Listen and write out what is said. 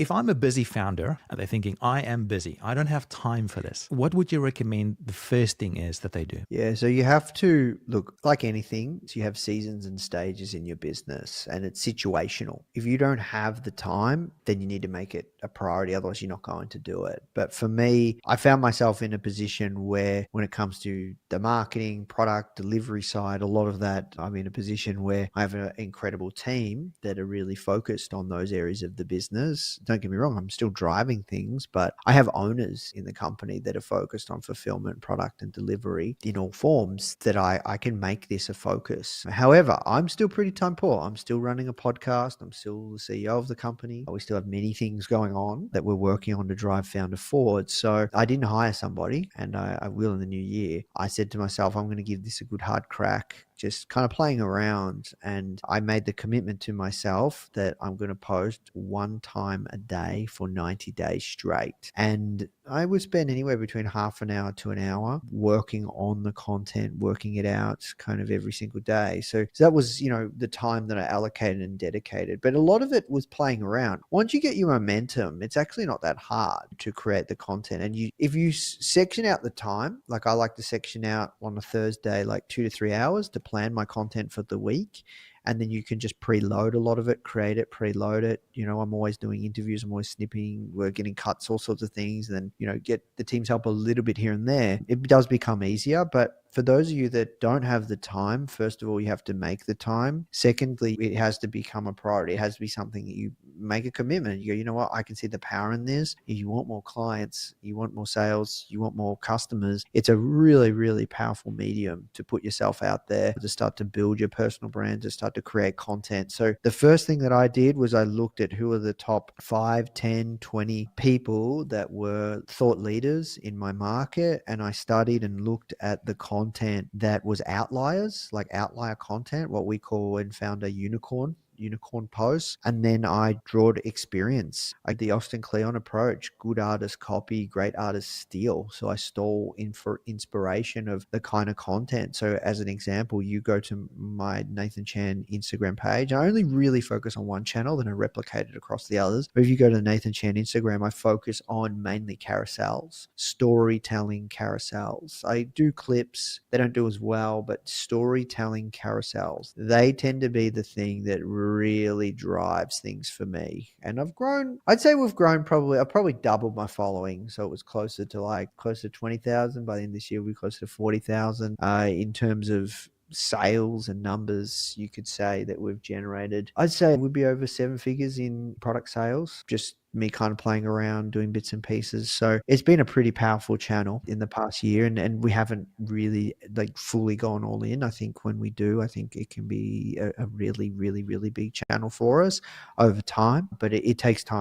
If I'm a busy founder and they're thinking, I am busy, I don't have time for this, what would you recommend the first thing is that they do? Yeah, so you have to look like anything. So you have seasons and stages in your business, and it's situational. If you don't have the time, then you need to make it a priority. Otherwise, you're not going to do it. But for me, I found myself in a position where when it comes to the marketing, product, delivery side, a lot of that, I'm in a position where I have an incredible team that are really focused on those areas of the business. Don't get me wrong, I'm still driving things, but I have owners in the company that are focused on fulfillment, product, and delivery in all forms that I can make this a focus. However, I'm still pretty time poor. I'm still running a podcast. I'm still the CEO of the company. We still have many things going on that we're working on to drive Founder forward. So I didn't hire somebody, and I will in the new year. I said to myself, I'm going to give this a good hard crack, just kind of playing around. And I made the commitment to myself that I'm going to post one time a day for 90 days straight. And I would spend anywhere between half an hour to an hour working on the content, working it out kind of every single day. So that was, the time that I allocated and dedicated. But a lot of it was playing around. Once you get your momentum, it's actually not that hard to create the content. And if you section out the time, like I like to section out on a Thursday, like 2 to 3 hours to plan my content for the week. And then you can just preload a lot of it, create it, preload it. I'm always doing interviews. I'm always snipping. We're getting cuts, all sorts of things. And then, get the team's help a little bit here and there. It does become easier. But for those of you that don't have the time, first of all, you have to make the time. Secondly, it has to become a priority. It has to be something that you make a commitment. You go, you know what? I can see the power in this. If you want more clients, you want more sales, you want more customers, it's a really, really powerful medium to put yourself out there, to start to build your personal brand, to start to create content. So the first thing that I did was I looked at who are the top 5, 10, 20 people that were thought leaders in my market. And I studied and looked at the content that was outliers, like outlier content, what we call in Founder unicorn posts. And then I drawed experience. The Austin Kleon approach: good artists copy, great artists steal. So I stole in for inspiration of the kind of content. So as an example, you go to my Nathan Chan Instagram page. I only really focus on one channel, then I replicate it across the others. But if you go to Nathan Chan Instagram, I focus on mainly carousels, storytelling carousels. I do clips. They don't do as well, but storytelling carousels, they tend to be the thing that really drives things for me. And I've grown doubled my following. So it was close to 20,000. By the end of this year, we're close to 40,000 in terms of sales and numbers. You could say that we've generated, I'd say it would be over 7 figures in product sales, just me kind of playing around, doing bits and pieces. So it's been a pretty powerful channel in the past year, and we haven't really fully gone all in. I think when we do, I think it can be a really, really, really big channel for us over time, but it takes time.